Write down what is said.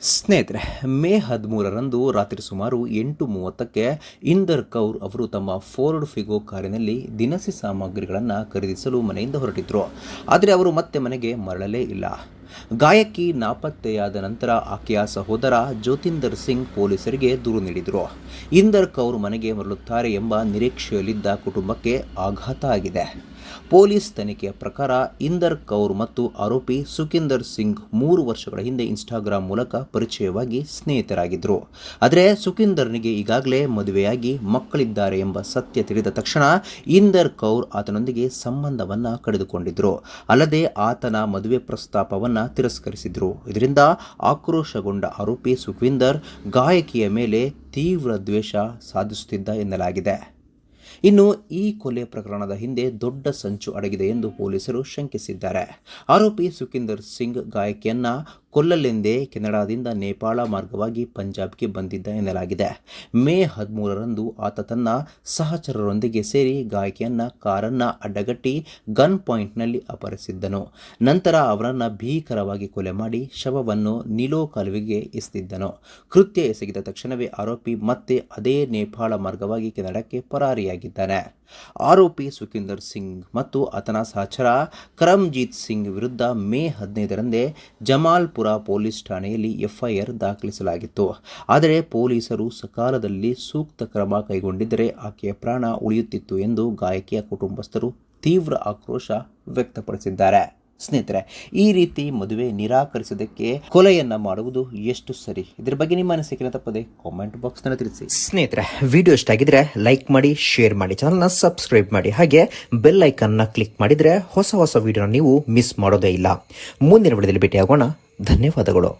ಸ್ನೇಹಿತರೆ, ಮೇ 13ರಂದು ರಾತ್ರಿ ಸುಮಾರು 8:30ಕ್ಕೆ ಇಂದರ್ ಕೌರ್ ಅವರು ತಮ್ಮ ಫೋರ್ಡ್ ಫಿಗೋ ಕಾರಿನಲ್ಲಿ ದಿನಸಿ ಸಾಮಗ್ರಿಗಳನ್ನು ಖರೀದಿಸಲು ಮನೆಯಿಂದ ಹೊರಟಿದ್ರು. ಆದರೆ ಅವರು ಮತ್ತೆ ಮನೆಗೆ ಮರಳಲೇ ಇಲ್ಲ. ಗಾಯಕಿ ನಾಪತ್ತೆಯಾದ ನಂತರ ಆಕೆಯ ಸಹೋದರ ಜ್ಯೋತಿಂದರ್ ಸಿಂಗ್ ಪೊಲೀಸರಿಗೆ ದೂರು ನೀಡಿದರು. ಇಂದರ್ ಕೌರ್ ಮನೆಗೆ ಮರಳುತ್ತಾರೆ ಎಂಬ ನಿರೀಕ್ಷೆಯಲ್ಲಿದ್ದ ಕುಟುಂಬಕ್ಕೆ ಆಘಾತ ಆಗಿದೆ. ಪೊಲೀಸ್ ತನಿಖೆಯ ಪ್ರಕಾರ ಇಂದರ್ ಕೌರ್ ಮತ್ತು ಆರೋಪಿ ಸುಖಿಂದರ್ ಸಿಂಗ್ 3 ವರ್ಷಗಳ ಹಿಂದೆ ಇನ್ಸ್ಟಾಗ್ರಾಂ ಮೂಲಕ ಪರಿಚಯವಾಗಿ ಸ್ನೇಹಿತರಾಗಿದ್ದರು. ಆದರೆ ಸುಖಿಂದರ್ನಿಗೆ ಈಗಾಗಲೇ ಮದುವೆಯಾಗಿ ಮಕ್ಕಳಿದ್ದಾರೆ ಎಂಬ ಸತ್ಯ ತಿಳಿದ ತಕ್ಷಣ ಇಂದರ್ ಕೌರ್ ಆತನೊಂದಿಗೆ ಸಂಬಂಧವನ್ನು ಕಡಿದುಕೊಂಡಿದ್ದರು. ಅಲ್ಲದೆ ಆತನ ಮದುವೆ ಪ್ರಸ್ತಾಪವನ್ನು ತಿರಸ್ಕರಿಸಿದ್ರು. ಇದರಿಂದ ಆಕ್ರೋಶಗೊಂಡ ಆರೋಪಿ ಸುಖವಿಂದರ್ ಗಾಯಕಿಯ ಮೇಲೆ ತೀವ್ರ ದ್ವೇಷ ಸಾಧಿಸುತ್ತಿದ್ದ ಎನ್ನಲಾಗಿದೆ. ಇನ್ನು ಈ ಕೊಲೆ ಪ್ರಕರಣದ ಹಿಂದೆ ದೊಡ್ಡ ಸಂಚು ಅಡಗಿದೆ ಎಂದು ಪೊಲೀಸರು ಶಂಕಿಸಿದ್ದಾರೆ. ಆರೋಪಿ ಸುಖಿಂದರ್ ಸಿಂಗ್ ಗಾಯಕಿಯನ್ನ ಕೊಲ್ಲಲೆಂದೇ ಕೆನಡಾದಿಂದ ನೇಪಾಳ ಮಾರ್ಗವಾಗಿ ಪಂಜಾಬ್ಗೆ ಬಂದಿದ್ದ ಎನ್ನಲಾಗಿದೆ. ಮೇ 13ರಂದು ಆತ ತನ್ನ ಸಹಚರರೊಂದಿಗೆ ಸೇರಿ ಗಾಯಕಿಯನ್ನ ಕಾರನ್ನ ಅಡ್ಡಗಟ್ಟಿ ಗನ್ ಪಾಯಿಂಟ್ನಲ್ಲಿ ಅಪಹರಿಸಿದ್ದನು. ನಂತರ ಅವರನ್ನು ಭೀಕರವಾಗಿ ಕೊಲೆ ಮಾಡಿ ಶವವನ್ನು ನಿಲೋ ಕಾಲುವೆಗೆ ಎಸೆದಿದ್ದನು. ಕೃತ್ಯ ಎಸಗಿದ ತಕ್ಷಣವೇ ಆರೋಪಿ ಮತ್ತೆ ಅದೇ ನೇಪಾಳ ಮಾರ್ಗವಾಗಿ ಕೆನಡಾಕ್ಕೆ ಪರಾರಿಯಾಗಿದ್ದಾನೆ. ಆರೋಪಿ ಸುಖಿಂದರ್ ಸಿಂಗ್ ಮತ್ತು ಆತನ ಸಹಚರ ಕರಮ್ಜೀತ್ ಸಿಂಗ್ ವಿರುದ್ಧ ಮೇ 15ರಂದೇ ಜಮಾಲ್ಪುರ ಪೊಲೀಸ್ ಠಾಣೆಯಲ್ಲಿ ಎಫ್ಐಆರ್ ದಾಖಲಿಸಲಾಗಿತ್ತು. ಆದರೆ ಪೊಲೀಸರು ಸಕಾಲದಲ್ಲಿ ಸೂಕ್ತ ಕ್ರಮ ಕೈಗೊಂಡಿದ್ದರೆ ಆಕೆಯ ಪ್ರಾಣ ಉಳಿಯುತ್ತಿತ್ತು ಎಂದು ಗಾಯಕಿಯ ಕುಟುಂಬಸ್ಥರು ತೀವ್ರ ಆಕ್ರೋಶ ವ್ಯಕ್ತಪಡಿಸಿದ್ದಾರೆ. ಸ್ನೇಹಿತರೆ, ಈ ರೀತಿ ಮದುವೆ ನಿರಾಕರಿಸೋದಕ್ಕೆ ಕೊಲೆಯನ್ನ ಮಾಡುವುದು ಎಷ್ಟು ಸರಿ? ಇದರ ಬಗ್ಗೆ ನಿಮ್ಮ ಅನಿಸಿಕೆಯನ್ನು ತಪ್ಪದೆ ಕಾಮೆಂಟ್ ಬಾಕ್ಸ್ ನಲ್ಲಿ ತಿಳಿಸಿ. ಸ್ನೇಹಿತರೆ, ವಿಡಿಯೋ ಇಷ್ಟ ಆಗಿದ್ರೆ ಲೈಕ್ ಮಾಡಿ, ಶೇರ್ ಮಾಡಿ, ಚಾನಲ್ನ ಸಬ್ಸ್ಕ್ರೈಬ್ ಮಾಡಿ, ಹಾಗೆ ಬೆಲ್ ಐಕಾನ್ ನ ಕ್ಲಿಕ್ ಮಾಡಿದ್ರೆ ಹೊಸ ವಿಡಿಯೋನ ನೀವು ಮಿಸ್ ಮಾಡೋದೇ ಇಲ್ಲ. ಮುಂದಿನ ವಿಡಿಯೋದಲ್ಲಿ ಭೇಟಿಯಾಗೋಣ. ಧನ್ಯವಾದಗಳು.